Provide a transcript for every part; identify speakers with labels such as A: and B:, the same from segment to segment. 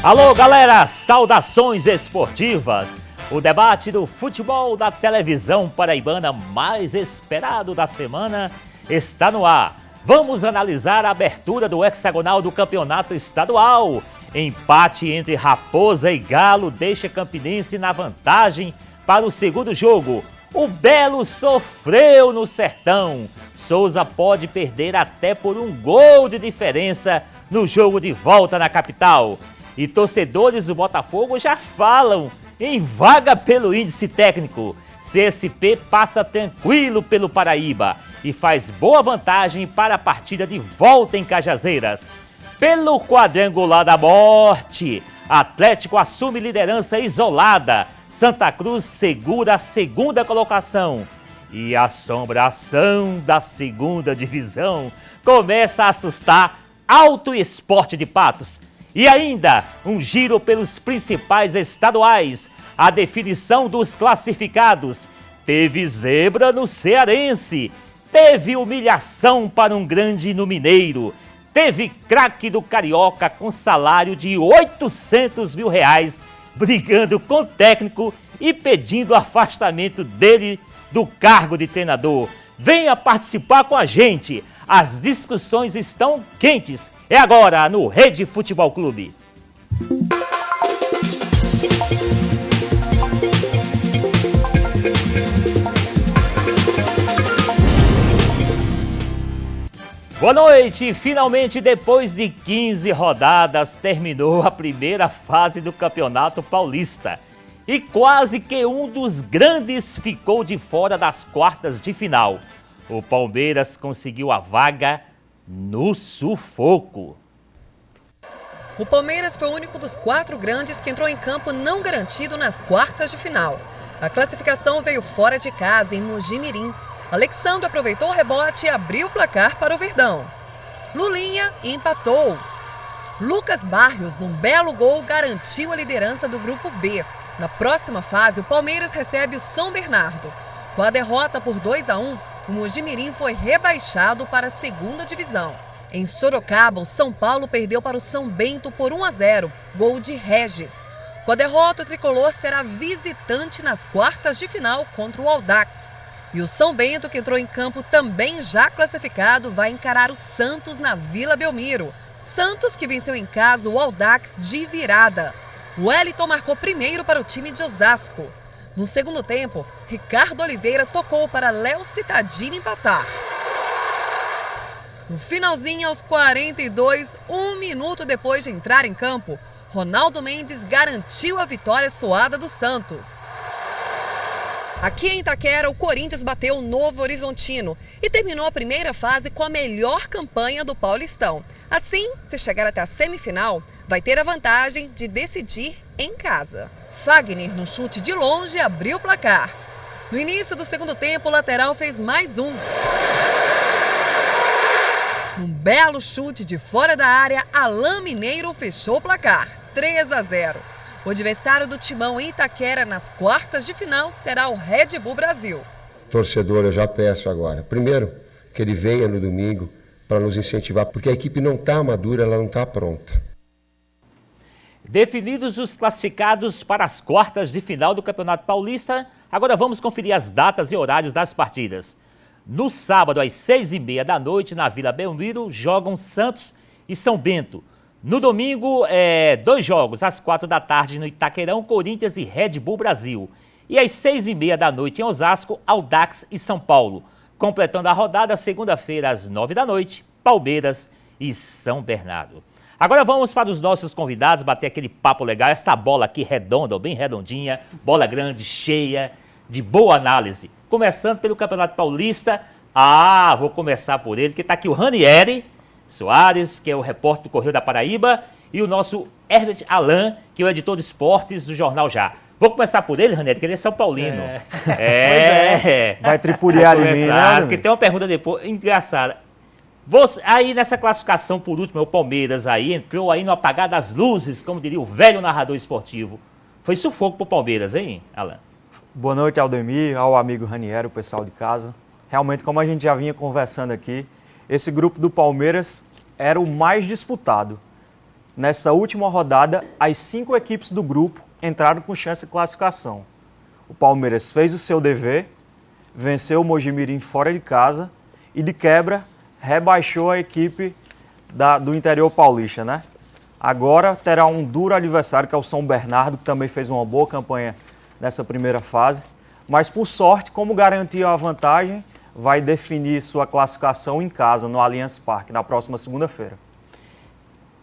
A: Alô, galera! Saudações esportivas! O debate do futebol da televisão paraibana mais esperado da semana está no ar. Vamos analisar a abertura do hexagonal do campeonato estadual. Empate entre Raposa e Galo deixa Campinense na vantagem para o segundo jogo. O Belo sofreu no Sertão. Souza pode perder até por um gol de diferença no jogo de volta na capital. E torcedores do Botafogo já falam em vaga pelo índice técnico. CSP passa tranquilo pelo Paraíba e faz boa vantagem para a partida de volta em Cajazeiras. Pelo quadrangular da morte, Atlético assume liderança isolada. Santa Cruz segura a segunda colocação. E a assombração da segunda divisão começa a assustar Alto Esporte de Patos. E ainda, um giro pelos principais estaduais. A definição dos classificados. Teve zebra no Cearense. Teve humilhação para um grande no Mineiro. Teve craque do Carioca com salário de R$800 mil, brigando com o técnico e pedindo afastamento dele do cargo de treinador. Venha participar com a gente. As discussões estão quentes. É agora no Rede Futebol Clube. Boa noite! Finalmente, depois de 15 rodadas, terminou a primeira fase do Campeonato Paulista. E quase que um dos grandes ficou de fora das quartas de final. O Palmeiras conseguiu a vaga no sufoco.
B: O Palmeiras foi o único dos 4 grandes que entrou em campo não garantido nas quartas de final. A classificação veio fora de casa, em Mojimirim. Alexandre aproveitou o rebote e abriu o placar para o Verdão. Lulinha empatou. Lucas Barrios, num belo gol, garantiu a liderança do Grupo B. Na próxima fase, o Palmeiras recebe o São Bernardo. Com a derrota por 2-1, o Mojimirim foi rebaixado para a segunda divisão. Em Sorocaba, o São Paulo perdeu para o São Bento por 1-0, gol de Regis. Com a derrota, o tricolor será visitante nas quartas de final contra o Audax. E o São Bento, que entrou em campo também já classificado, vai encarar o Santos na Vila Belmiro. Santos que venceu em casa o Audax de virada. O Wellington marcou primeiro para o time de Osasco. No segundo tempo, Ricardo Oliveira tocou para Léo Cittadini empatar. No finalzinho, aos 42, 1 minuto depois de entrar em campo, Ronaldo Mendes garantiu a vitória suada do Santos. Aqui em Itaquera, o Corinthians bateu o Novo Horizontino e terminou a primeira fase com a melhor campanha do Paulistão. Assim, se chegar até a semifinal, vai ter a vantagem de decidir em casa. Fagner, no chute de longe, abriu o placar. No início do segundo tempo, o lateral fez mais um. Num belo chute de fora da área, Alain Mineiro fechou o placar, 3-0. O adversário do Timão em Itaquera nas quartas de final será o Red Bull Brasil.
C: Torcedor, eu já peço agora, primeiro, que ele venha no domingo para nos incentivar, porque a equipe não está madura, ela não está pronta.
A: Definidos os classificados para as quartas de final do Campeonato Paulista, agora vamos conferir as datas e horários das partidas. No sábado, às 6h30 da noite, na Vila Belmiro, jogam Santos e São Bento. No domingo, 2 jogos, às 4 da tarde, no Itaquerão, Corinthians e Red Bull Brasil. E às 6h30 da noite, em Osasco, Audax e São Paulo. Completando a rodada, segunda-feira, às 9 da noite, Palmeiras e São Bernardo. Agora vamos para os nossos convidados, bater aquele papo legal, essa bola aqui redonda, bem redondinha, bola grande, cheia, de boa análise. Começando pelo Campeonato Paulista, vou começar por ele, que está aqui o Ranieri Soares, que é o repórter do Correio da Paraíba, e o nosso Herbert Alain, que é o editor de esportes do Jornal Já. Vou começar por ele, Ranieri, que ele é São Paulino.
D: Vai tripudiar em mim, né?
A: Porque tem uma pergunta depois, engraçada. Você, aí nessa classificação, por último, o Palmeiras aí entrou aí no apagar das luzes, como diria o velho narrador esportivo. Foi sufoco pro Palmeiras, hein, Alan?
D: Boa noite, Aldemir, ao amigo Raniero, o pessoal de casa. Realmente, como a gente já vinha conversando aqui, esse grupo do Palmeiras era o mais disputado. Nessa última rodada, as 5 equipes do grupo entraram com chance de classificação. O Palmeiras fez o seu dever, venceu o Mojimirim fora de casa e, de quebra, rebaixou a equipe do interior paulista, né? Agora terá um duro adversário, que é o São Bernardo, que também fez uma boa campanha nessa primeira fase. Mas, por sorte, como garantiu a vantagem, vai definir sua classificação em casa, no Allianz Parque, na próxima segunda-feira.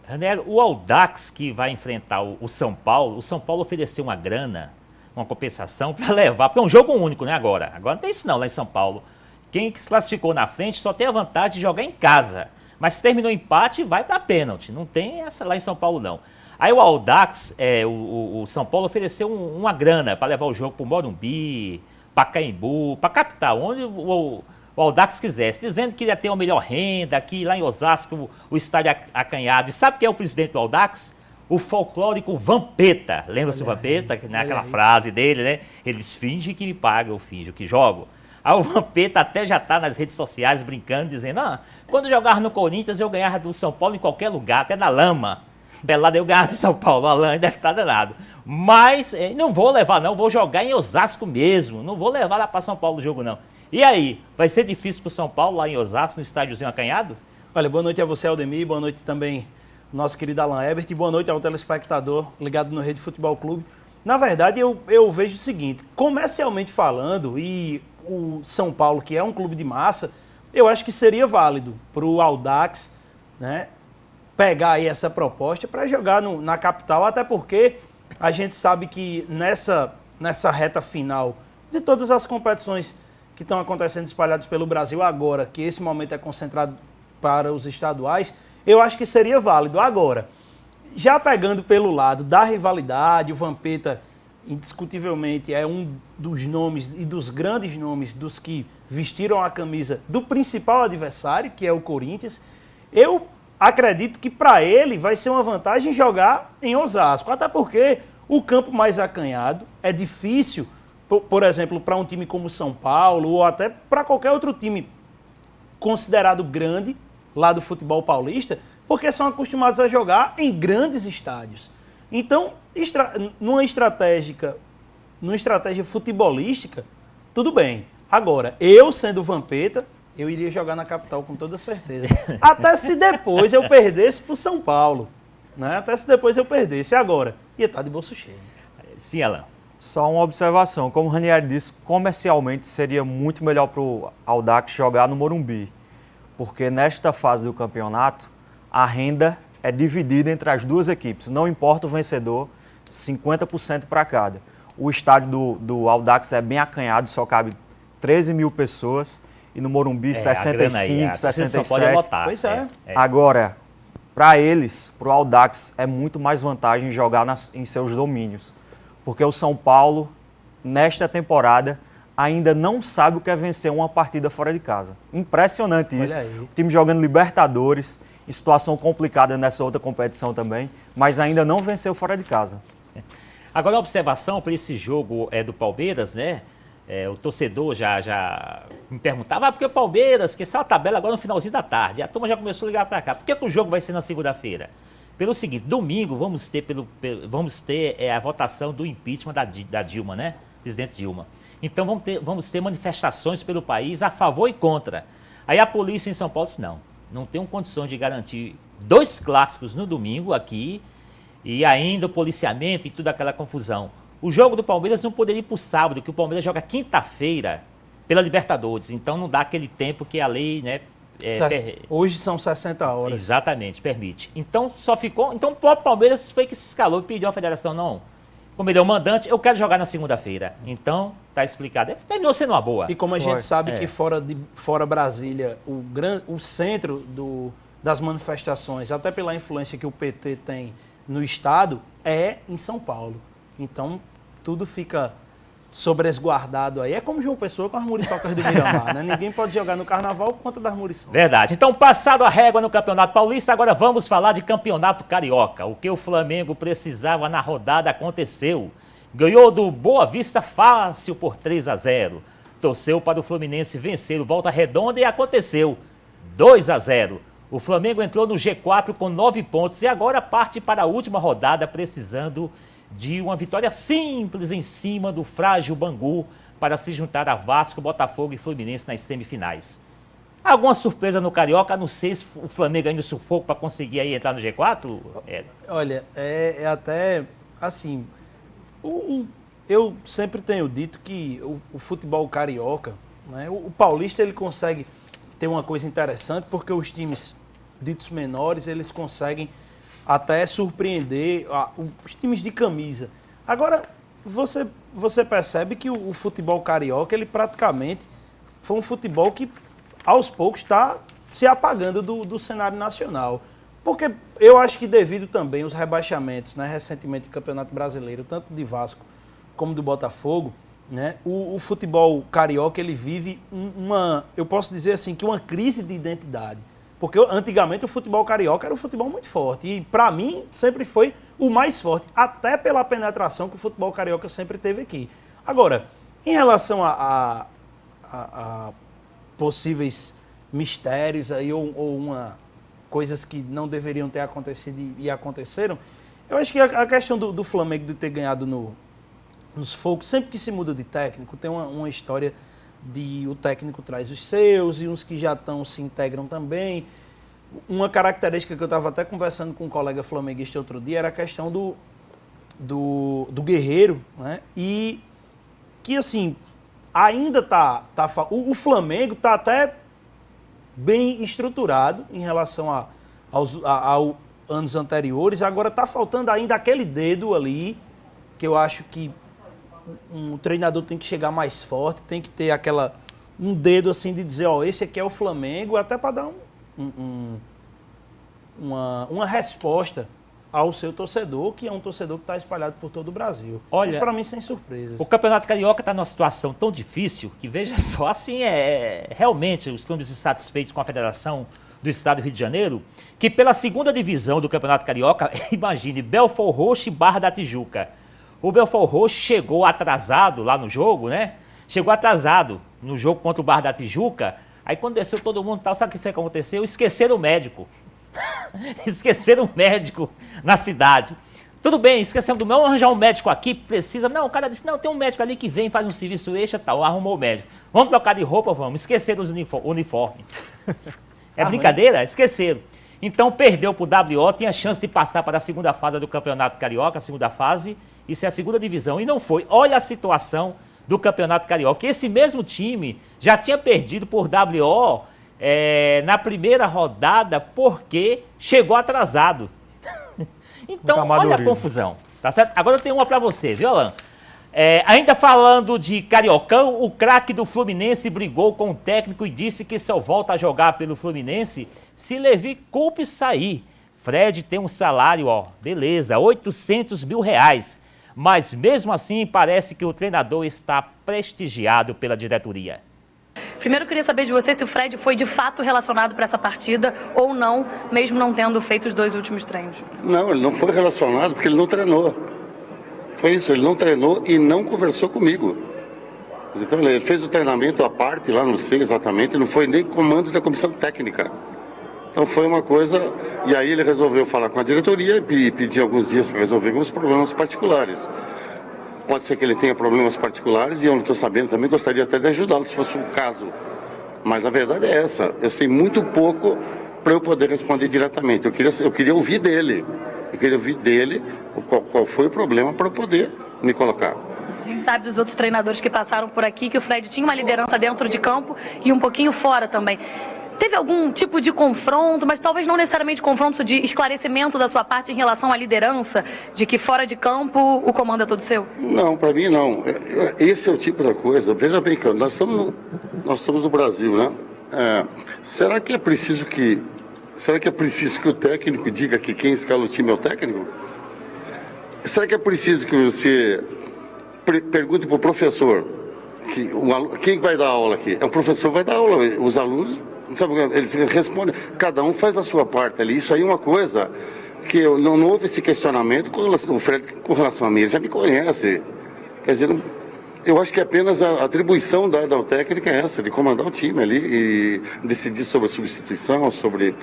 A: Raniero, o Audax que vai enfrentar o São Paulo ofereceu uma grana, uma compensação para levar, porque é um jogo único, né, agora não tem isso não lá em São Paulo. Quem se classificou na frente só tem a vantagem de jogar em casa, mas se terminou o empate, vai para pênalti, não tem essa lá em São Paulo não. Aí o Audax, o São Paulo ofereceu uma grana para levar o jogo para o Morumbi, para Caimbu, para a capital, onde o Audax quisesse, dizendo que ia ter uma melhor renda, que lá em Osasco o estádio acanhado. E sabe quem é o presidente do Audax? O folclórico Vampeta. Lembra-se do Vampeta? Naquela frase dele, né? Eles fingem que me pagam, eu finjo que jogo. Aí o Vampeta até já está nas redes sociais brincando, dizendo, quando eu jogava no Corinthians eu ganhava do São Paulo em qualquer lugar, até na lama. Pelado eu ganhava de São Paulo, a lama deve estar danado. Mas não vou levar não, vou jogar em Osasco mesmo, não vou levar lá para São Paulo o jogo não. E aí, vai ser difícil para o São Paulo lá em Osasco, no estádiozinho acanhado?
E: Olha, boa noite a você, Aldemir, boa noite também ao nosso querido Alan Ebert, e boa noite ao telespectador ligado no Rede Futebol Clube. Na verdade, eu vejo o seguinte, comercialmente falando, e o São Paulo, que é um clube de massa, eu acho que seria válido para o Audax, né, pegar aí essa proposta para jogar na capital, até porque a gente sabe que nessa reta final de todas as competições que estão acontecendo espalhados pelo Brasil agora, que esse momento é concentrado para os estaduais, eu acho que seria válido. Agora, já pegando pelo lado da rivalidade, o Vampeta indiscutivelmente é um dos nomes e dos grandes nomes dos que vestiram a camisa do principal adversário, que é o Corinthians. Eu acredito que para ele vai ser uma vantagem jogar em Osasco, até porque o campo mais acanhado é difícil, por exemplo, para um time como São Paulo ou até para qualquer outro time considerado grande lá do futebol paulista, porque são acostumados a jogar em grandes estádios. Então, numa estratégia futebolística, tudo bem. Agora, eu sendo o Vampeta, eu iria jogar na capital com toda certeza. Até se depois eu perdesse para o São Paulo. Né? Até se depois eu perdesse. Agora, ia estar de bolso cheio.
A: Sim, Alan.
D: Só uma observação, como o Ranieri disse, comercialmente seria muito melhor para o Audax jogar no Morumbi, porque nesta fase do campeonato, a renda é dividida entre as duas equipes, não importa o vencedor, 50% para cada. O estádio do Audax é bem acanhado, só cabe 13 mil pessoas, e no Morumbi 65, 67.
A: Pode lotar.
E: Pois é.
D: Agora, para eles, para o Audax, é muito mais vantagem jogar em seus domínios, porque o São Paulo, nesta temporada, ainda não sabe o que é vencer uma partida fora de casa. Impressionante isso. O time jogando Libertadores, em situação complicada nessa outra competição também, mas ainda não venceu fora de casa.
A: Agora, a observação para esse jogo do Palmeiras, né? O torcedor já me perguntava, porque o Palmeiras, que saiu a tabela agora no finalzinho da tarde, a turma já começou a ligar para cá. Por que o jogo vai ser na segunda-feira? Pelo seguinte, domingo vamos ter a votação do impeachment da Dilma, né? Presidente Dilma. Então vamos ter manifestações pelo país a favor e contra. Aí a polícia em São Paulo disse, não tem condições de garantir 2 clássicos no domingo aqui e ainda o policiamento e toda aquela confusão. O jogo do Palmeiras não poderia ir para o sábado, que o Palmeiras joga quinta-feira pela Libertadores. Então não dá aquele tempo que a lei, né?
E: Hoje são 60 horas.
A: Exatamente, permite. Então o próprio Palmeiras foi que se escalou e pediu à federação, não, como ele é o mandante, eu quero jogar na segunda-feira. Então, tá explicado. Terminou sendo uma boa.
E: E como a gente sabe que fora Brasília, o centro das manifestações, até pela influência que o PT tem no Estado, é em São Paulo. Então, tudo fica sobresguardado aí. É como João Pessoa com as muriçocas do Miramar, né? Ninguém pode jogar no carnaval por conta das muriçocas.
A: Verdade. Então, passado a régua no Campeonato Paulista, agora vamos falar de Campeonato Carioca. O que o Flamengo precisava na rodada aconteceu. ganhou do Boa Vista fácil por 3-0. Torceu para o Fluminense vencer o Volta Redonda e aconteceu, 2-0. O Flamengo entrou no G4 com 9 pontos e agora parte para a última rodada precisando de uma vitória simples em cima do frágil Bangu para se juntar a Vasco, Botafogo e Fluminense nas semifinais. Alguma surpresa no Carioca? Não sei se o Flamengo ainda sufoco para conseguir aí entrar no G4?
E: Olha, é até assim, eu sempre tenho dito que o futebol carioca, né, o paulista ele consegue ter uma coisa interessante porque os times ditos menores, eles conseguem até surpreender os times de camisa. Agora, você percebe que o futebol carioca, ele praticamente foi um futebol que aos poucos está se apagando do cenário nacional. Porque eu acho que devido também aos rebaixamentos, né, recentemente do Campeonato Brasileiro, tanto de Vasco como do Botafogo, né, o futebol carioca ele vive eu posso dizer assim, que uma crise de identidade. Porque antigamente o futebol carioca era um futebol muito forte e para mim sempre foi o mais forte, até pela penetração que o futebol carioca sempre teve aqui. Agora, em relação a possíveis mistérios aí ou coisas que não deveriam ter acontecido e aconteceram, eu acho que a questão do Flamengo de ter ganhado nos focos, sempre que se muda de técnico, tem uma história de o técnico traz os seus e uns que já se integram também. Uma característica que eu estava até conversando com um colega flamenguista outro dia era a questão do Guerreiro, né? E que, assim, ainda o Flamengo está até bem estruturado em relação aos anos anteriores. Agora está faltando ainda aquele dedo ali, que eu acho que um treinador tem que chegar mais forte, tem que ter um dedo assim de dizer, ó, esse aqui é o Flamengo, até para dar uma resposta ao seu torcedor, que é um torcedor que está espalhado por todo o Brasil.
A: Olha,
E: mas para mim sem surpresas.
A: O Campeonato Carioca está numa situação tão difícil que, veja só, assim, realmente os clubes insatisfeitos com a Federação do Estado do Rio de Janeiro, que pela segunda divisão do Campeonato Carioca, imagine, Belfort Roxo e Barra da Tijuca. O Belfort Roxo chegou atrasado lá no jogo, né? Chegou atrasado no jogo contra o Barra da Tijuca. Aí quando desceu todo mundo e tal, sabe o que foi que aconteceu? Esqueceram o médico. Esqueceram o médico na cidade. Tudo bem, esquecemos do médico, vamos arranjar um médico aqui, precisa. Não, o cara disse, não, tem um médico ali que vem, faz um serviço extra e tal, arrumou o médico. Vamos trocar de roupa, vamos. Esqueceram os uniformes. É brincadeira? Esqueceram. Então perdeu pro WO, tinha chance de passar para a segunda fase do Campeonato Carioca, a segunda fase, isso é a segunda divisão, e não foi. Olha a situação do Campeonato Carioca. Esse mesmo time já tinha perdido por WO na primeira rodada porque chegou atrasado. Então, olha a confusão, tá certo? Agora eu tenho uma para você, viu, Alan? Ainda falando de Cariocão, o craque do Fluminense brigou com o técnico e disse que só volta a jogar pelo Fluminense se Levi Coupe sair. Fred tem um salário, beleza, R$800 mil. Mas mesmo assim parece que o treinador está prestigiado pela diretoria.
F: Primeiro eu queria saber de você se o Fred foi de fato relacionado para essa partida ou não, mesmo não tendo feito os 2 últimos treinos.
G: Não, ele não foi relacionado porque ele não treinou. Foi isso, ele não treinou e não conversou comigo. Então ele fez o treinamento à parte, lá não sei exatamente, não foi nem comando da comissão técnica. Então foi uma coisa, e aí ele resolveu falar com a diretoria e pedir alguns dias para resolver alguns problemas particulares. Pode ser que ele tenha problemas particulares e eu não estou sabendo também, gostaria até de ajudá-lo se fosse um caso. Mas a verdade é essa, eu sei muito pouco para eu poder responder diretamente. Eu queria ouvir dele, qual foi o problema para eu poder me colocar.
F: A gente sabe dos outros treinadores que passaram por aqui que o Fred tinha uma liderança dentro de campo e um pouquinho fora também. Teve algum tipo de confronto, mas talvez não necessariamente confronto de esclarecimento da sua parte em relação à liderança, de que fora de campo o comando é todo seu?
G: Não, para mim não. Esse é o tipo da coisa. Veja bem que nós estamos no Brasil, né? Será que é preciso que o técnico diga que quem escala o time é o técnico? Será que é preciso que você pergunte para o professor quem vai dar aula aqui? O professor vai dar aula, os alunos, sabe, eles respondem, cada um faz a sua parte ali. Isso aí é uma coisa que não houve esse questionamento com relação, o Fred com relação a mim, ele já me conhece. Quer dizer, eu acho que apenas a atribuição dada ao técnico é essa, de comandar o time ali e decidir sobre substituição, sobre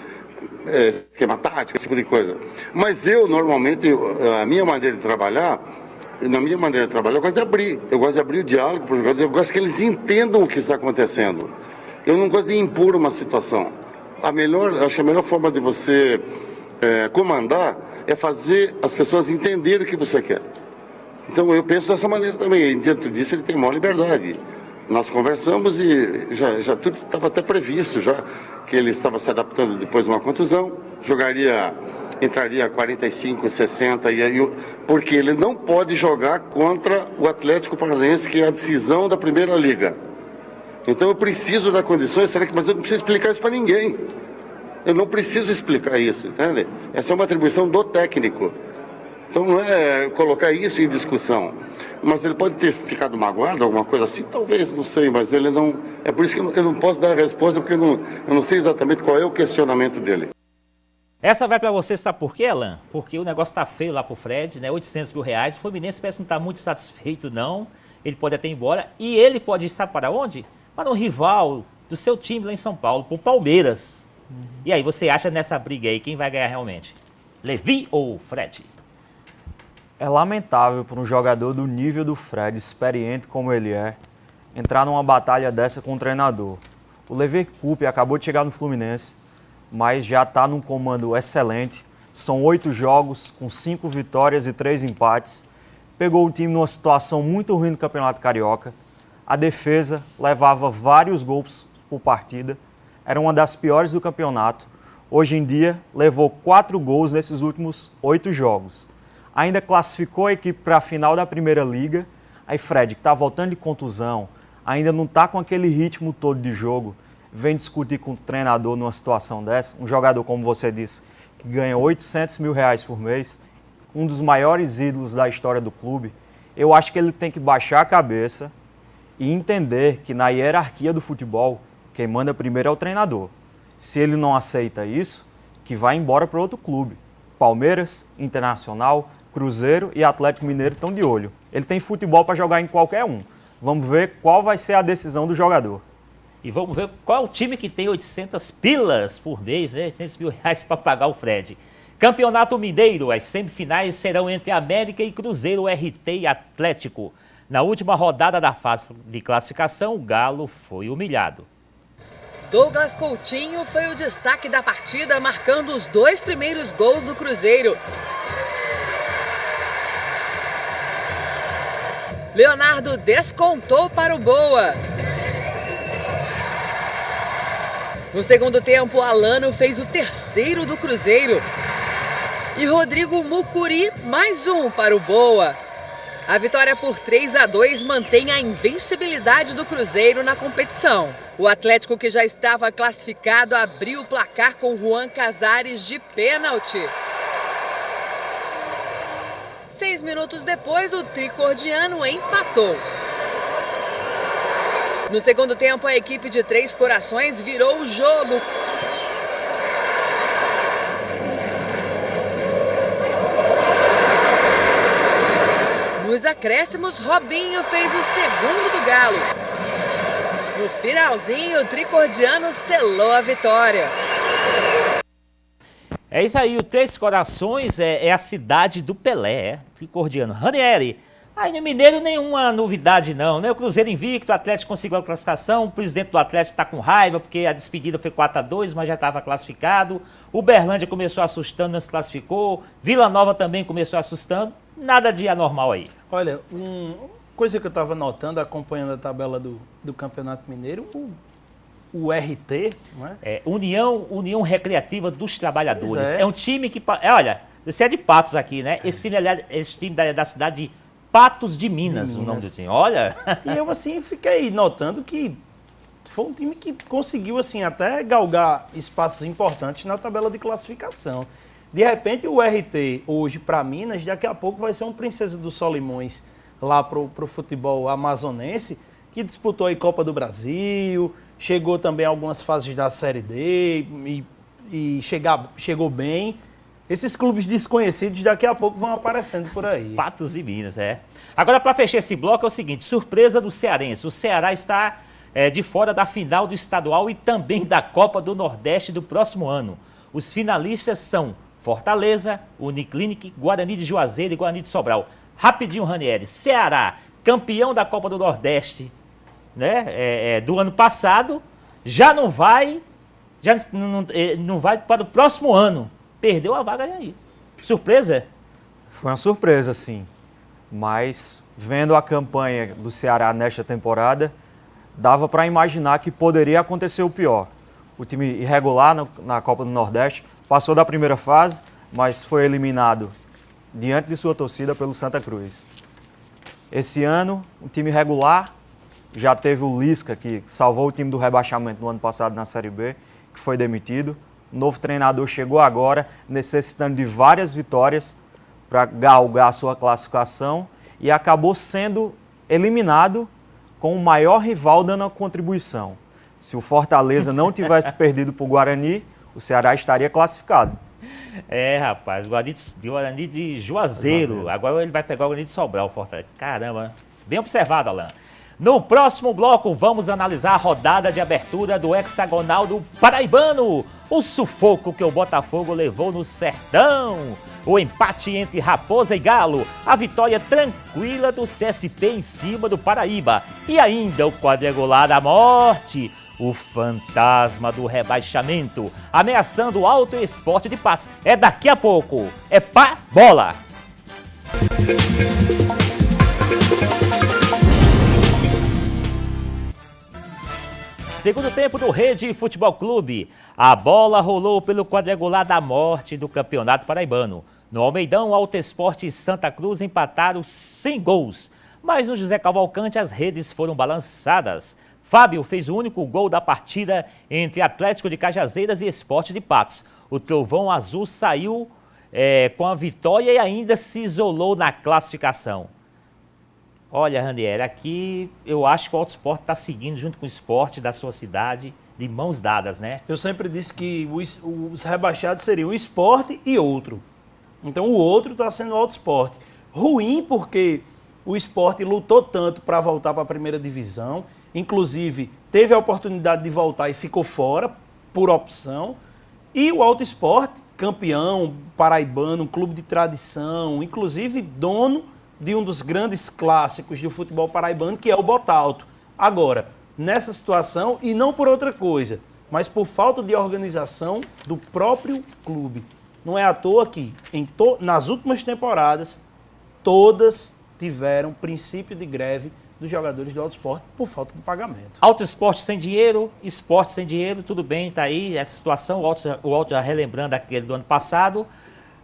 G: esquema tático, esse tipo de coisa. Mas eu, normalmente, na minha maneira de trabalhar, eu gosto de abrir. Eu gosto de abrir o diálogo para os jogadores, eu gosto que eles entendam o que está acontecendo. Eu não gosto de impor uma situação. Acho que a melhor forma de você comandar é fazer as pessoas entenderem o que você quer. Então eu penso dessa maneira também. E dentro disso ele tem maior liberdade. Nós conversamos e já tudo estava até previsto, já que ele estava se adaptando depois de uma contusão, entraria 45, 60, porque ele não pode jogar contra o Atlético Paranaense, que é a decisão da Primeira Liga. Então eu preciso dar condições, mas eu não preciso explicar isso para ninguém. Eu não preciso explicar isso, entende? Essa é uma atribuição do técnico. Então não é colocar isso em discussão. Mas ele pode ter ficado magoado, alguma coisa assim, talvez, não sei, mas ele não... É por isso que eu não posso dar a resposta, porque eu não sei exatamente qual é o questionamento dele.
A: Essa vai para você, sabe por quê, Alan? Porque o negócio tá feio lá pro Fred, né? 800 mil reais. O Fluminense parece que não tá muito satisfeito, não. Ele pode até ir embora. E ele pode estar para onde? Para um rival do seu time lá em São Paulo, pro Palmeiras. E aí, você acha nessa briga aí, quem vai ganhar realmente? Levi ou Fred?
D: É lamentável para um jogador do nível do Fred, experiente como ele é, entrar numa batalha dessa com o treinador. O Levi Coupe acabou de chegar no Fluminense, mas já está num comando excelente. São 8 jogos, com 5 vitórias e 3 empates. Pegou o time numa situação muito ruim no Campeonato Carioca. A defesa levava vários gols por partida. Era uma das piores do campeonato. Hoje em dia, levou 4 gols nesses últimos 8 jogos. Ainda classificou a equipe para a final da Primeira Liga. Aí Fred, que está voltando de contusão, ainda não está com aquele ritmo todo de jogo, vem discutir com o treinador numa situação dessa. Um jogador, como você disse, que ganha 800 mil reais por mês, um dos maiores ídolos da história do clube. Eu acho que ele tem que baixar a cabeça e entender que na hierarquia do futebol, quem manda primeiro é o treinador. Se ele não aceita isso, que vai embora para outro clube. Palmeiras, Internacional, Cruzeiro e Atlético Mineiro estão de olho. Ele tem futebol para jogar em qualquer um. Vamos ver qual vai ser a decisão do jogador.
A: E vamos ver qual é o time que tem 800 pilas por mês, né? 800 mil reais para pagar o Fred. Campeonato Mineiro, as semifinais serão entre América e Cruzeiro, RT e Atlético. Na última rodada da fase de classificação, o Galo foi humilhado.
B: Douglas Coutinho foi o destaque da partida, marcando os 2 primeiros gols do Cruzeiro. Leonardo descontou para o Boa. No segundo tempo, Alano fez o 3º do Cruzeiro. E Rodrigo Mucuri, mais um para o Boa. A vitória por 3-2 mantém a invencibilidade do Cruzeiro na competição. O Atlético, que já estava classificado, abriu o placar com Juan Casares de pênalti. 6 minutos depois, o tricordiano empatou. No segundo tempo, a equipe de Três Corações virou o jogo. Nos acréscimos, Robinho fez o 2º do Galo. No finalzinho, o tricordiano selou a vitória.
A: É isso aí, o Três Corações é a cidade do Pelé, tricordiano. Ranieri, aí no Mineiro nenhuma novidade não, né? O Cruzeiro invicto, o Atlético conseguiu a classificação, o presidente do Atlético está com raiva porque a despedida foi 4-2, mas já estava classificado. O Berlândia começou assustando, não se classificou. Vila Nova também começou assustando. Nada de anormal aí.
E: Olha, uma coisa que eu estava notando, acompanhando a tabela do Campeonato Mineiro, o RT, não é?
A: União Recreativa dos Trabalhadores. É um time que... olha, você é de Patos aqui, né? Esse time da cidade de Patos de Minas, o nome do time. Olha...
E: E eu, assim, fiquei notando que foi um time que conseguiu, assim, até galgar espaços importantes na tabela de classificação. De repente, o RT, hoje, para Minas, daqui a pouco vai ser um Princesa dos Solimões lá pro futebol amazonense, que disputou aí Copa do Brasil, chegou também a algumas fases da Série D e chegou bem. Esses clubes desconhecidos daqui a pouco vão aparecendo por aí.
A: Patos e Minas, é. Agora, para fechar esse bloco, é o seguinte, surpresa do cearense. O Ceará está de fora da final do estadual e também da Copa do Nordeste do próximo ano. Os finalistas são Fortaleza, Uniclinic, Guarani de Juazeiro e Guarani de Sobral. Rapidinho, Ranieri, Ceará, campeão da Copa do Nordeste, né, do ano passado, já não vai para o próximo ano. Perdeu a vaga aí. Surpresa?
D: Foi uma surpresa, sim. Mas, vendo a campanha do Ceará nesta temporada, dava para imaginar que poderia acontecer o pior. O time irregular na Copa do Nordeste passou da primeira fase, mas foi eliminado diante de sua torcida pelo Santa Cruz. Esse ano, o time regular já teve o Lisca, que salvou o time do rebaixamento no ano passado na Série B, que foi demitido. O novo treinador chegou agora, necessitando de várias vitórias para galgar a sua classificação e acabou sendo eliminado com o maior rival dando a contribuição. Se o Fortaleza não tivesse perdido para o Guarani, o Ceará estaria classificado.
A: Rapaz, Guarani de Juazeiro. Agora ele vai pegar o Guarani de Sobral, Fortaleza. Caramba, bem observado, Alain. No próximo bloco, vamos analisar a rodada de abertura do hexagonal do Paraibano. O sufoco que o Botafogo levou no Sertão. O empate entre Raposa e Galo. A vitória tranquila do CSP em cima do Paraíba. E ainda o quadrangular da morte. O fantasma do rebaixamento. Ameaçando o Alto Esporte de Patos. É daqui a pouco. É pá, bola! Segundo tempo do Rede Futebol Clube, a bola rolou pelo quadrangular da morte do Campeonato Paraibano. No Almeidão, Alto Esporte e Santa Cruz empataram sem gols, mas no José Cavalcante as redes foram balançadas. Fábio fez o único gol da partida entre Atlético de Cajazeiras e Esporte de Patos. O Trovão Azul saiu com a vitória e ainda se isolou na classificação. Olha, Ranieri, aqui eu acho que o Alto Esporte está seguindo junto com o esporte da sua cidade, de mãos dadas, né?
E: Eu sempre disse que os rebaixados seriam o esporte e outro. Então o outro está sendo o Alto Esporte. Ruim porque o esporte lutou tanto para voltar para a primeira divisão, inclusive teve a oportunidade de voltar e ficou fora por opção. E o Alto Esporte, campeão paraibano, um clube de tradição, inclusive dono de um dos grandes clássicos do futebol paraibano, que é o Botalto. Agora, nessa situação, e não por outra coisa, mas por falta de organização do próprio clube. Não é à toa que, nas últimas temporadas, todas tiveram princípio de greve dos jogadores do Alto Esporte por falta de pagamento.
A: Alto Esporte sem dinheiro, esporte sem dinheiro, tudo bem, tá aí essa situação, o Alto já relembrando aquele do ano passado.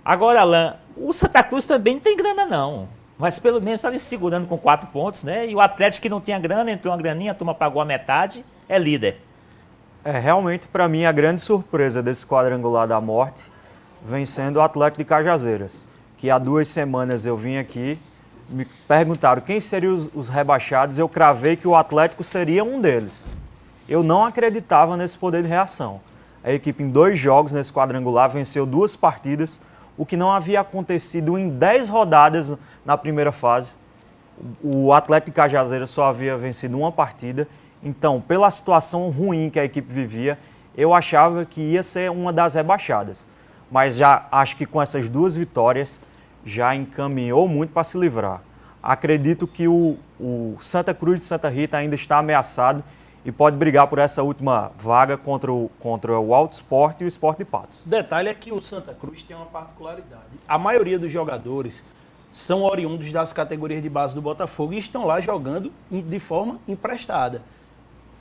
A: Agora, Alain, o Santa Cruz também não tem grana não. Mas pelo menos está ali segurando com 4 pontos, né? E o Atlético que não tinha grana, entrou uma graninha, a turma pagou a metade, é líder.
D: Realmente, para mim, a grande surpresa desse quadrangular da morte vem sendo o Atlético de Cajazeiras, que há 2 semanas eu vim aqui, me perguntaram quem seriam os rebaixados, eu cravei que o Atlético seria um deles. Eu não acreditava nesse poder de reação. A equipe em 2 jogos nesse quadrangular venceu 2 partidas, o que não havia acontecido em 10 rodadas na primeira fase. O Atlético de Cajazeiras só havia vencido 1 partida. Então, pela situação ruim que a equipe vivia, eu achava que ia ser uma das rebaixadas. Mas já acho que com essas 2 vitórias, já encaminhou muito para se livrar. Acredito que o Santa Cruz de Santa Rita ainda está ameaçado e pode brigar por essa última vaga contra o Alto Esporte e o Esporte de Patos.
E: O detalhe é que o Santa Cruz tem uma particularidade. A maioria dos jogadores são oriundos das categorias de base do Botafogo e estão lá jogando de forma emprestada.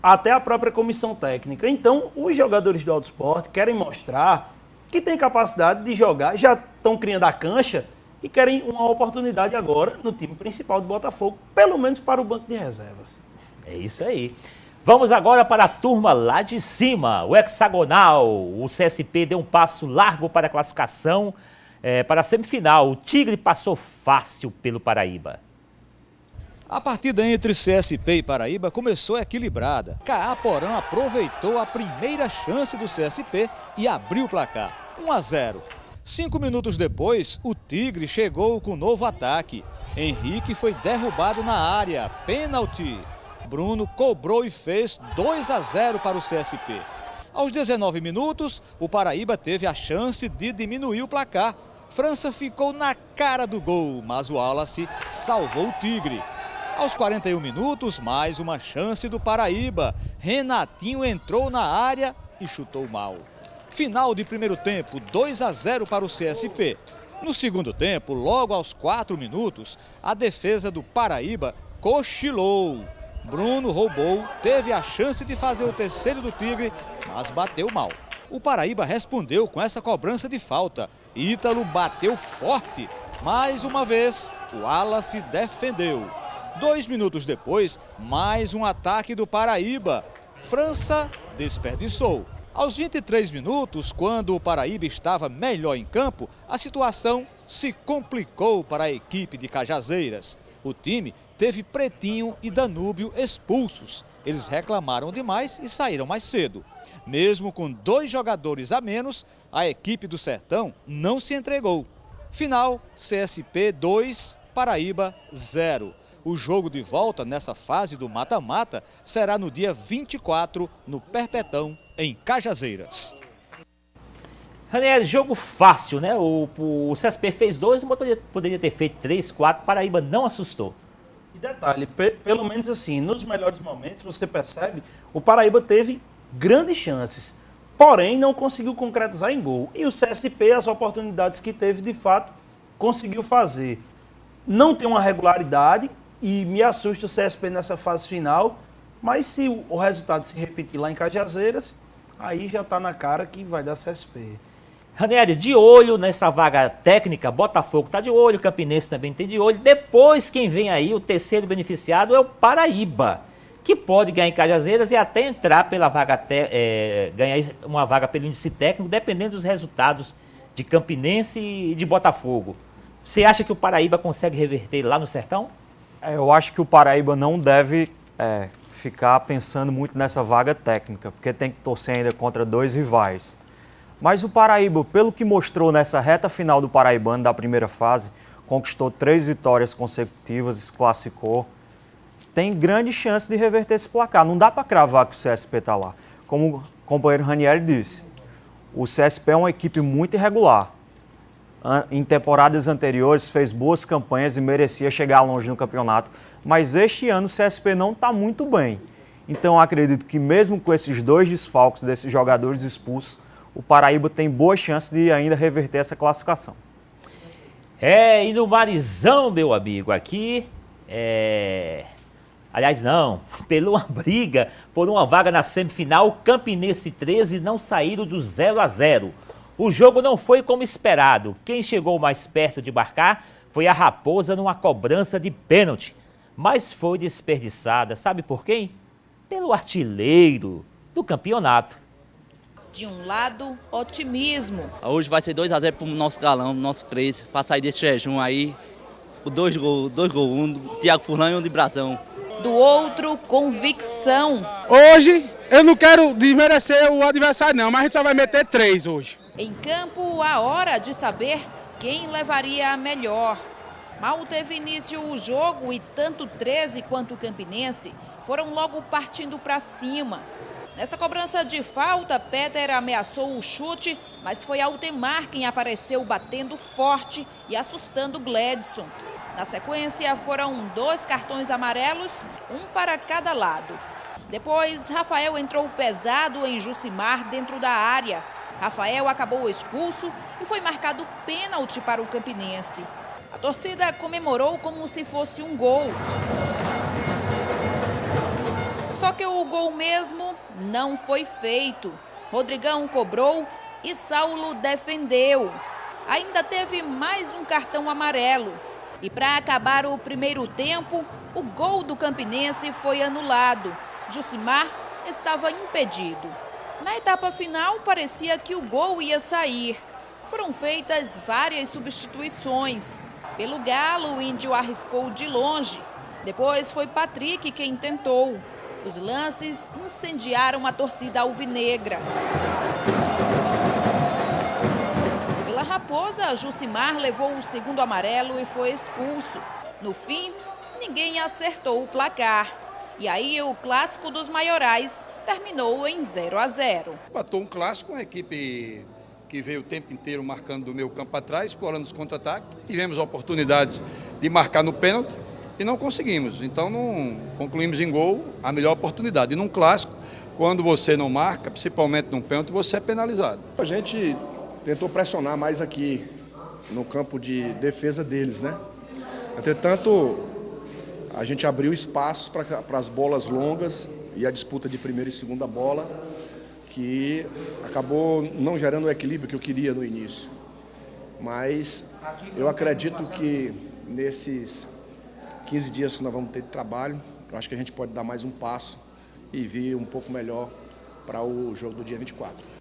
E: Até a própria comissão técnica. Então, os jogadores do Alto Esporte querem mostrar que tem capacidade de jogar, já estão criando a cancha e querem uma oportunidade agora no time principal do Botafogo, pelo menos para o banco de reservas.
A: É isso aí. Vamos agora para a turma lá de cima, o hexagonal. O CSP deu um passo largo para a classificação para a semifinal. O Tigre passou fácil pelo Paraíba.
H: A partida entre CSP e Paraíba começou equilibrada. Caaporã aproveitou a primeira chance do CSP e abriu o placar, 1-0. 5 minutos depois, o Tigre chegou com novo ataque. Henrique foi derrubado na área, pênalti. Bruno cobrou e fez 2-0 para o CSP. Aos 19 minutos, o Paraíba teve a chance de diminuir o placar. França ficou na cara do gol, mas o Wallace salvou o Tigre. Aos 41 minutos, mais uma chance do Paraíba. Renatinho entrou na área e chutou mal. Final de primeiro tempo, 2-0 para o CSP. No segundo tempo, logo aos 4 minutos, a defesa do Paraíba cochilou. Bruno roubou, teve a chance de fazer o terceiro do Tigre, mas bateu mal. O Paraíba respondeu com essa cobrança de falta. Ítalo bateu forte. Mais uma vez, o Wallace defendeu. 2 minutos depois, mais um ataque do Paraíba. França desperdiçou. Aos 23 minutos, quando o Paraíba estava melhor em campo, a situação se complicou para a equipe de Cajazeiras. O time teve Pretinho e Danúbio expulsos. Eles reclamaram demais e saíram mais cedo. Mesmo com 2 jogadores a menos, a equipe do Sertão não se entregou. Final, CSP 2, Paraíba 0. O jogo de volta nessa fase do mata-mata será no dia 24, no Perpetão, em Cajazeiras.
A: Ranieri, jogo fácil, né? O CSP fez 2, mas poderia ter feito 3, 4. Paraíba não assustou.
E: E detalhe, pelo menos assim, nos melhores momentos, você percebe, o Paraíba teve grandes chances, porém não conseguiu concretizar em gol. E o CSP, as oportunidades que teve, de fato, conseguiu fazer. Não tem uma regularidade e me assusta o CSP nessa fase final, mas se o resultado se repetir lá em Cajazeiras, aí já está na cara que vai dar CSP.
A: Ranieri, de olho nessa vaga técnica, Botafogo está de olho, Campinense também tem de olho. Depois quem vem aí, o terceiro beneficiado é o Paraíba, que pode ganhar em Cajazeiras e até entrar pela vaga, ganhar uma vaga pelo índice técnico, dependendo dos resultados de Campinense e de Botafogo. Você acha que o Paraíba consegue reverter lá no Sertão?
D: Eu acho que o Paraíba não deve ficar pensando muito nessa vaga técnica, porque tem que torcer ainda contra 2 rivais. Mas o Paraíba, pelo que mostrou nessa reta final do Paraibano da primeira fase, conquistou 3 vitórias consecutivas, se classificou, tem grande chance de reverter esse placar. Não dá para cravar que o CSP está lá. Como o companheiro Ranieri disse, o CSP é uma equipe muito irregular. Em temporadas anteriores fez boas campanhas e merecia chegar longe no campeonato, mas este ano o CSP não está muito bem. Então acredito que mesmo com esses 2 desfalques desses jogadores expulsos, o Paraíba tem boa chance de ainda reverter essa classificação.
A: E no Marizão, meu amigo, aqui, aliás não, pela uma briga por uma vaga na semifinal, Campinense 13 não saíram do 0-0. O jogo não foi como esperado. Quem chegou mais perto de marcar foi a Raposa numa cobrança de pênalti, mas foi desperdiçada, sabe por quem? Pelo artilheiro do campeonato.
I: De um lado, otimismo.
J: Hoje vai ser 2-0 pro nosso galão, nosso 13, para sair desse jejum aí. 2 gols, um do Thiago Furlan e um de Brasão.
I: Do outro, convicção.
K: Hoje, eu não quero desmerecer o adversário não, mas a gente só vai meter 3 hoje.
I: Em campo, a hora de saber quem levaria a melhor. Mal teve início o jogo e tanto 13 quanto o Campinense foram logo partindo para cima. Nessa cobrança de falta, Peter ameaçou o chute, mas foi Altemar quem apareceu batendo forte e assustando Gledson. Na sequência, foram 2 cartões amarelos, um para cada lado. Depois, Rafael entrou pesado em Jucimar dentro da área. Rafael acabou expulso e foi marcado pênalti para o Campinense. A torcida comemorou como se fosse um gol. Só que o gol mesmo não foi feito. Rodrigão cobrou e Saulo defendeu. Ainda teve mais um cartão amarelo. E para acabar o primeiro tempo, o gol do Campinense foi anulado. Jucimar estava impedido. Na etapa final, parecia que o gol ia sair. Foram feitas várias substituições. Pelo Galo, o Índio arriscou de longe. Depois foi Patrick quem tentou. Os lances incendiaram a torcida alvinegra. Pela Raposa, Jucimar levou o segundo amarelo e foi expulso. No fim, ninguém acertou o placar. E aí o clássico dos maiorais terminou em 0-0.
L: Empatou um clássico, uma equipe que veio o tempo inteiro marcando do meio campo atrás, explorando os contra-ataques. Tivemos oportunidades de marcar no pênalti e não conseguimos. Então não concluímos em gol a melhor oportunidade. E num clássico, quando você não marca, principalmente num pênalti, você é penalizado.
M: A gente tentou pressionar mais aqui no campo de defesa deles, né? Entretanto, a gente abriu espaços para as bolas longas e a disputa de primeira e segunda bola, que acabou não gerando o equilíbrio que eu queria no início. Mas eu acredito que nesses 15 dias que nós vamos ter de trabalho, eu acho que a gente pode dar mais um passo e vir um pouco melhor para o jogo do dia 24.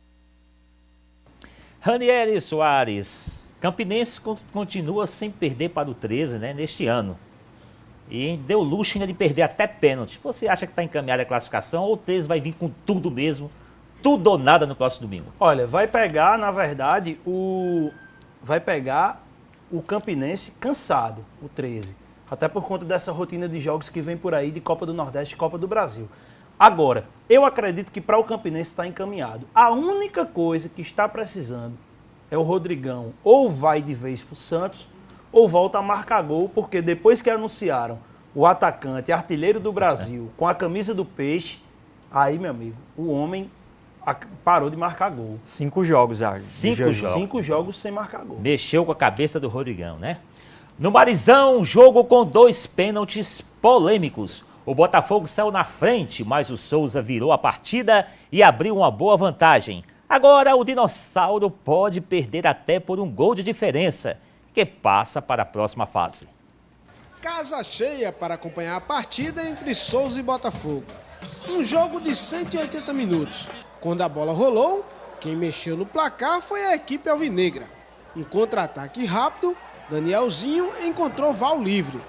A: Ranieri Soares, Campinense continua sem perder para o 13, né, neste ano. E deu luxo ainda de perder até pênalti. Você acha que está encaminhada a classificação ou o 13 vai vir com tudo mesmo, tudo ou nada no próximo domingo?
E: Olha, vai pegar, na verdade, vai pegar o Campinense cansado, o 13. Até por conta dessa rotina de jogos que vem por aí de Copa do Nordeste e Copa do Brasil. Agora, eu acredito que para o Campinense está encaminhado. A única coisa que está precisando é o Rodrigão ou vai de vez para o Santos ou volta a marcar gol, porque depois que anunciaram o atacante, artilheiro do Brasil, com a camisa do Peixe, aí, meu amigo, o homem parou de marcar gol.
D: 5 jogos já.
E: 5 jogos sem marcar gol.
A: Mexeu com a cabeça do Rodrigão, né? No Marizão, jogo com 2 pênaltis polêmicos. O Botafogo saiu na frente, mas o Souza virou a partida e abriu uma boa vantagem. Agora o Dinossauro pode perder até por um gol de diferença, que passa para a próxima fase.
N: Casa cheia para acompanhar a partida entre Souza e Botafogo. Um jogo de 180 minutos. Quando a bola rolou, quem mexeu no placar foi a equipe alvinegra. Um contra-ataque rápido, Danielzinho encontrou Val livre.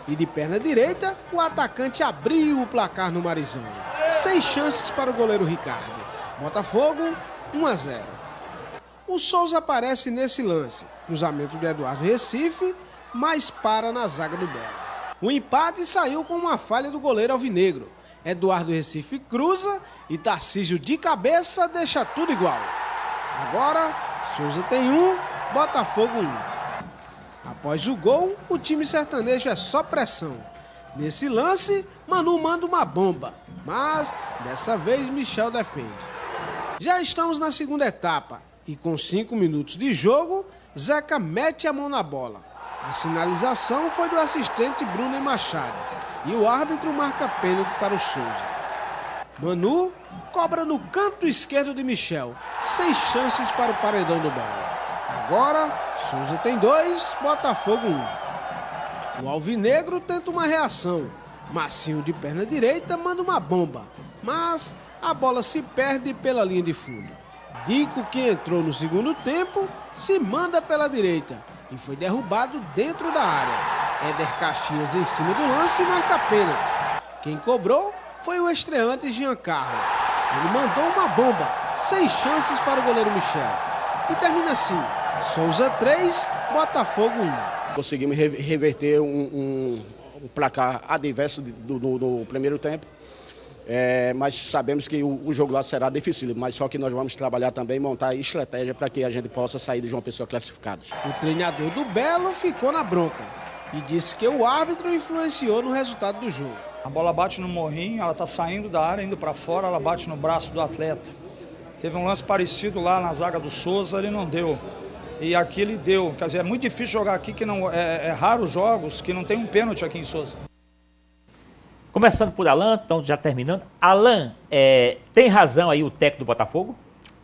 N: E de perna direita, o atacante abriu o placar no Marizão. Sem chances para o goleiro Ricardo. Botafogo, 1-0. O Souza aparece nesse lance. Cruzamento de Eduardo Recife, mas para na zaga do Belo. O empate saiu com uma falha do goleiro alvinegro. Eduardo Recife cruza e Tarcísio de cabeça deixa tudo igual. Agora, Souza tem 1, Botafogo 1. Após o gol, o time sertanejo é só pressão. Nesse lance, Manu manda uma bomba, mas dessa vez Michel defende. Já estamos na segunda etapa e com 5 minutos de jogo, Zeca mete a mão na bola. A sinalização foi do assistente Bruno Machado e o árbitro marca pênalti para o Souza. Manu cobra no canto esquerdo de Michel, sem chances para o paredão do Belo. Agora, Souza tem 2, Botafogo 1. O alvinegro tenta uma reação. Massinho de perna direita manda uma bomba, mas a bola se perde pela linha de fundo. Dico, que entrou no segundo tempo, se manda pela direita e foi derrubado dentro da área. Éder Caxias em cima do lance marca pênalti. Quem cobrou foi o estreante Giancarlo. Ele mandou uma bomba, sem chances para o goleiro Michel. E termina assim, Souza 3, Botafogo 1.
O: Conseguimos reverter um placar adverso no primeiro tempo. Mas sabemos que o jogo lá será difícil, mas só que nós vamos trabalhar também, montar estratégia para que a gente possa sair de João Pessoa classificados.
N: O treinador do Belo ficou na bronca e disse que o árbitro influenciou no resultado do jogo.
P: A bola bate no morrinho, ela está saindo da área, indo para fora, ela bate no braço do atleta. Teve um lance parecido lá na zaga do Souza, ele não deu. E aqui ele deu. Quer dizer, é muito difícil jogar aqui, que não é raro jogos que não tem um pênalti aqui em Souza.
A: Começando por Alan, então já terminando. Alan, tem razão aí o técnico do Botafogo?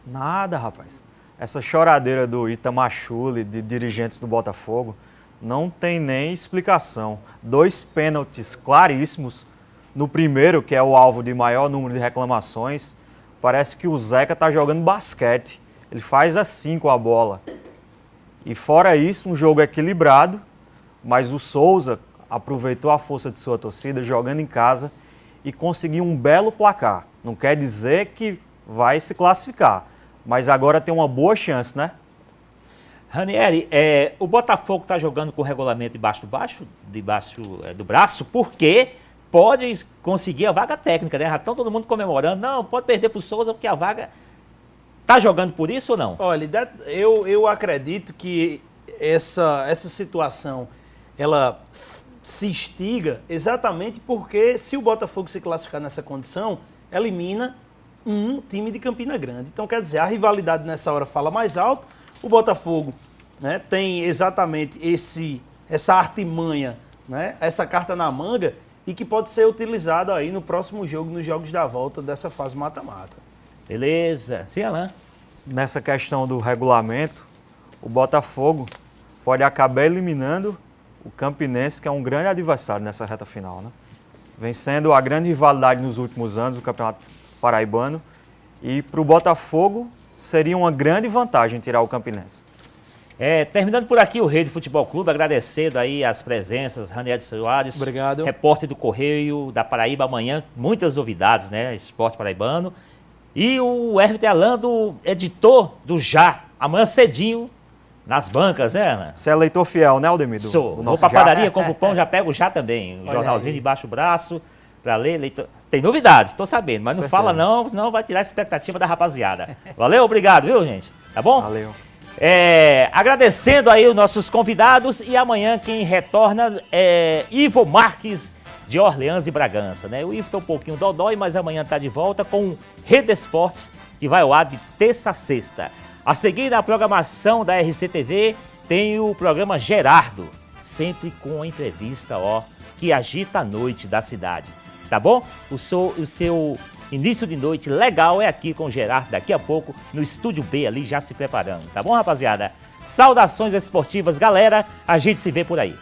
D: Nada, rapaz. Essa choradeira do Itamar Schulli, de dirigentes do Botafogo, não tem nem explicação. 2 pênaltis claríssimos. No primeiro, que é o alvo de maior número de reclamações, parece que o Zeca tá jogando basquete. Ele faz assim com a bola. E fora isso, um jogo equilibrado, mas o Souza aproveitou a força de sua torcida jogando em casa e conseguiu um belo placar. Não quer dizer que vai se classificar, mas agora tem uma boa chance, né?
A: Ranieri, o Botafogo está jogando com o regulamento debaixo do braço, porque pode conseguir a vaga técnica, né? Já estão todo mundo comemorando. Não, pode perder para o Souza, porque a vaga... Está jogando por isso ou não?
E: Olha, eu acredito que essa situação, ela se instiga exatamente porque se o Botafogo se classificar nessa condição, elimina um time de Campina Grande. Então, quer dizer, a rivalidade nessa hora fala mais alto. O Botafogo, né, tem exatamente essa artimanha, né, essa carta na manga, e que pode ser utilizado aí no próximo jogo, nos jogos da volta dessa fase mata-mata.
A: Beleza. Sim, Alain?
D: Nessa questão do regulamento, o Botafogo pode acabar eliminando o Campinense, que é um grande adversário nessa reta final, né? Vencendo a grande rivalidade nos últimos anos do Campeonato Paraibano. E para o Botafogo seria uma grande vantagem tirar o Campinense.
A: Terminando por aqui o Rede Futebol Clube, agradecendo aí as presenças, Ranieri Soares,
E: obrigado,
A: repórter do Correio da Paraíba, amanhã, muitas novidades, né, esporte paraibano. E o Herbert Alando, editor do Já, amanhã cedinho, nas bancas, né, Ana?
D: Você é leitor fiel, né, Aldemir?
A: Sou. Vou pra padaria, compro pão, já pego o Já também. O jornalzinho debaixo do braço, para ler. Leitor... Tem novidades, estou sabendo, mas não fala não, senão vai tirar a expectativa da rapaziada. Valeu, obrigado, viu, gente? Tá bom?
D: Valeu.
A: Agradecendo aí os nossos convidados, e amanhã quem retorna é Ivo Marques, de Orleans e Bragança, né? O Ivo está um pouquinho dodói, mas amanhã está de volta com Rede Esportes, que vai ao ar de terça a sexta. A seguir, na programação da RCTV, tem o programa Gerardo, sempre com a entrevista, que agita a noite da cidade. Tá bom? O seu início de noite legal é aqui com o Gerardo, daqui a pouco, no Estúdio B ali, já se preparando. Tá bom, rapaziada? Saudações esportivas, galera. A gente se vê por aí.